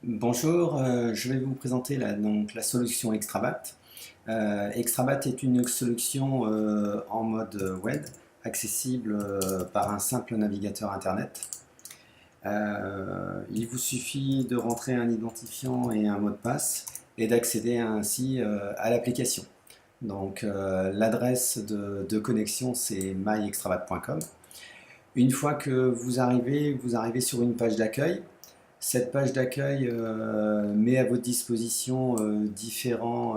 Bonjour, je vais vous présenter la solution Extrabat. Extrabat est une solution en mode web, accessible par un simple navigateur internet. Il vous suffit de rentrer un identifiant et un mot de passe et d'accéder ainsi à l'application. Donc l'adresse de connexion c'est myextrabat.com. Une fois que vous arrivez sur une page d'accueil. Cette page d'accueil met à votre disposition différents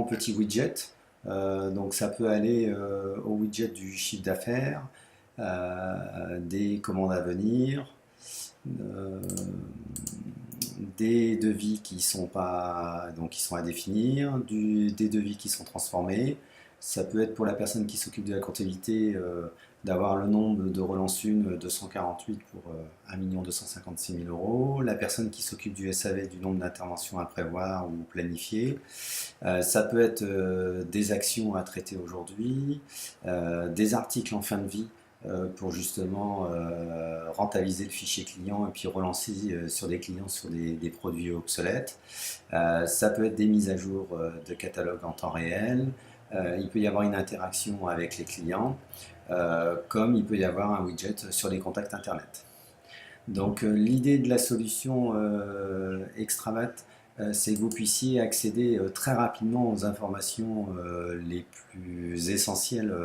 petits widgets. Donc ça peut aller au widget du chiffre d'affaires, des commandes à venir, euh, des devis qui sont pas, donc qui sont à définir, des devis qui sont transformés. Ça peut être pour la personne qui s'occupe de la comptabilité d'avoir le nombre de relances 1 248 pour 1 256 000 euros. La personne qui s'occupe du SAV du nombre d'interventions à prévoir ou planifier. Ça peut être des actions à traiter aujourd'hui, des articles en fin de vie pour justement rentabiliser le fichier client et puis relancer sur des clients sur des produits obsolètes. Ça peut être des mises à jour de catalogue en temps réel. Il peut y avoir une interaction avec les clients, comme il peut y avoir un widget sur les contacts internet. Donc l'idée de la solution Extravat, c'est que vous puissiez accéder très rapidement aux informations les plus essentielles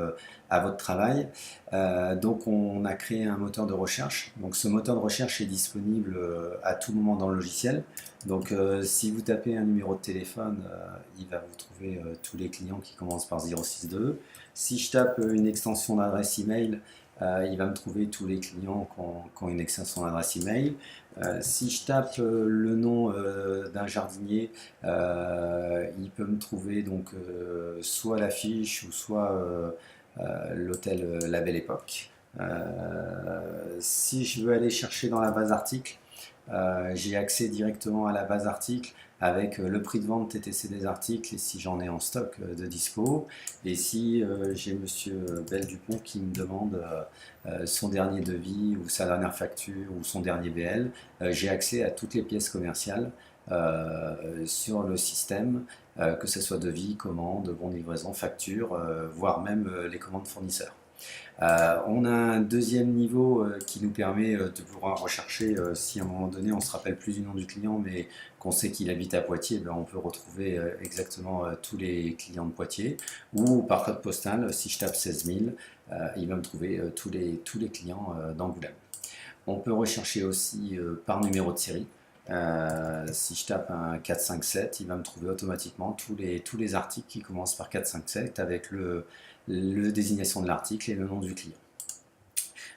à votre travail. Donc on a créé un moteur de recherche. Donc ce moteur de recherche est disponible à tout moment dans le logiciel. Donc si vous tapez un numéro de téléphone, il va vous trouver tous les clients qui commencent par 062. Si je tape une extension d'adresse email, il va me trouver tous les clients qui ont une extension d'adresse email. Si je tape le nom d'un jardinier, il peut me trouver donc soit l'affiche ou soit l'hôtel La Belle Époque. Si je veux aller chercher dans la base article, j'ai accès directement à la base article avec le prix de vente TTC des articles et si j'en ai en stock de dispo. Et si j'ai Monsieur Bel Dupont qui me demande son dernier devis ou sa dernière facture ou son dernier BL, j'ai accès à toutes les pièces commerciales sur le système, que ce soit devis, commande, bon de livraison, facture, voire même les commandes fournisseurs. On a un deuxième niveau qui nous permet de pouvoir rechercher, si à un moment donné on ne se rappelle plus du nom du client, mais qu'on sait qu'il habite à Poitiers, ben on peut retrouver exactement tous les clients de Poitiers. Ou par code postal, si je tape 16 000, il va me trouver tous les clients d'Angoulême. On peut rechercher aussi par numéro de série. Si je tape un 457, il va me trouver automatiquement tous les articles qui commencent par 457 avec le désignation de l'article et le nom du client.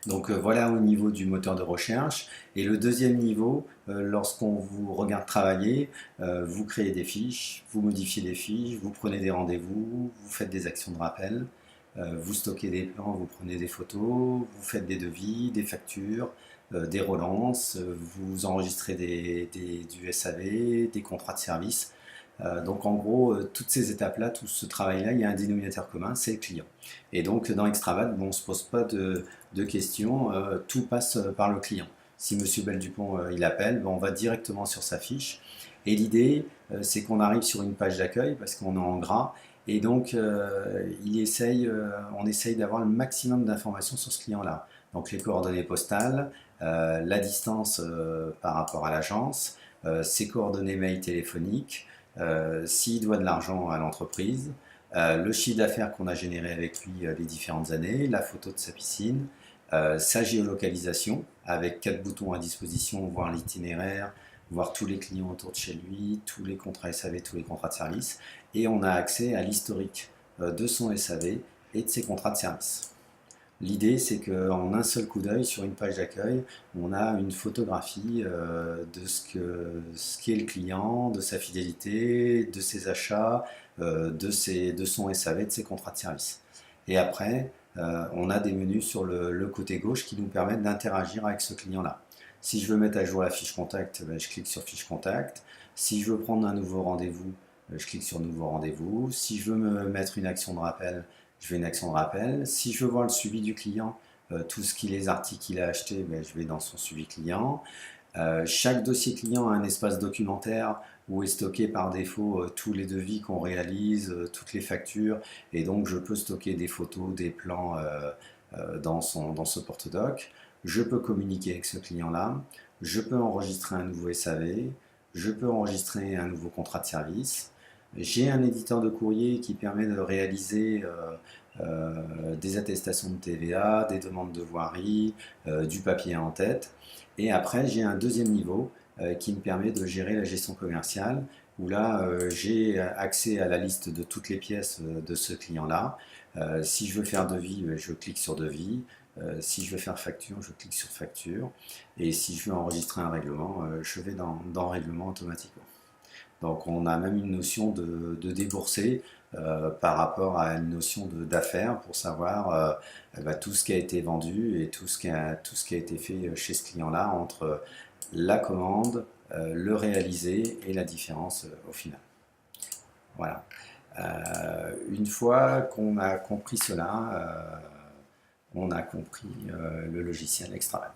Donc voilà au niveau du moteur de recherche. Et le deuxième niveau, lorsqu'on vous regarde travailler, vous créez des fiches, vous modifiez des fiches, vous prenez des rendez-vous, vous faites des actions de rappel, vous stockez des plans, vous prenez des photos, vous faites des devis, des factures, des relances, vous enregistrez du SAV, des contrats de service. Donc en gros, toutes ces étapes-là, tout ce travail-là, il y a un dénominateur commun, c'est le client. Et donc dans Extravat, bon, on ne se pose pas de questions, tout passe par le client. Si Monsieur Bel-Dupont il appelle, ben, on va directement sur sa fiche. Et l'idée, c'est qu'on arrive sur une page d'accueil parce qu'on est en gras. Et donc, on essaye d'avoir le maximum d'informations sur ce client-là. Donc les coordonnées postales, la distance par rapport à l'agence, ses coordonnées mail téléphoniques, s'il doit de l'argent à l'entreprise, le chiffre d'affaires qu'on a généré avec lui les différentes années, la photo de sa piscine, sa géolocalisation avec 4 boutons à disposition, voir l'itinéraire, voir tous les clients autour de chez lui, tous les contrats SAV, tous les contrats de service, et on a accès à l'historique de son SAV et de ses contrats de service. L'idée, c'est qu'en un seul coup d'œil, sur une page d'accueil, on a une photographie de ce qu'est le client, de sa fidélité, de ses achats, de son SAV, de ses contrats de service. Et après, on a des menus sur le côté gauche qui nous permettent d'interagir avec ce client-là. Si je veux mettre à jour la fiche contact, ben, je clique sur fiche contact. Si je veux prendre un nouveau rendez-vous, je clique sur nouveau rendez-vous. Si je veux me mettre une action de rappel, je fais une action de rappel. Si je veux voir le suivi du client, tout ce qui les articles qu'il a achetés, ben, je vais dans son suivi client. Chaque dossier client a un espace documentaire où est stocké par défaut tous les devis qu'on réalise, toutes les factures, et donc je peux stocker des photos, des plans dans ce porte-doc. Je peux communiquer avec ce client-là, je peux enregistrer un nouveau SAV, je peux enregistrer un nouveau contrat de service. J'ai un éditeur de courrier qui permet de réaliser des attestations de TVA, des demandes de voirie, du papier en tête. Et après, j'ai un deuxième niveau qui me permet de gérer la gestion commerciale, où là, j'ai accès à la liste de toutes les pièces de ce client-là. Si je veux faire devis, je clique sur devis. Si je veux faire facture, je clique sur facture. Et si je veux enregistrer un règlement, je vais dans règlement automatiquement. Donc on a même une notion de débourser par rapport à une notion d'affaires pour savoir tout ce qui a été vendu et tout ce qui a été fait chez ce client-là entre la commande, le réalisé et la différence au final. Voilà. Une fois qu'on a compris cela, on a compris le logiciel Extravat.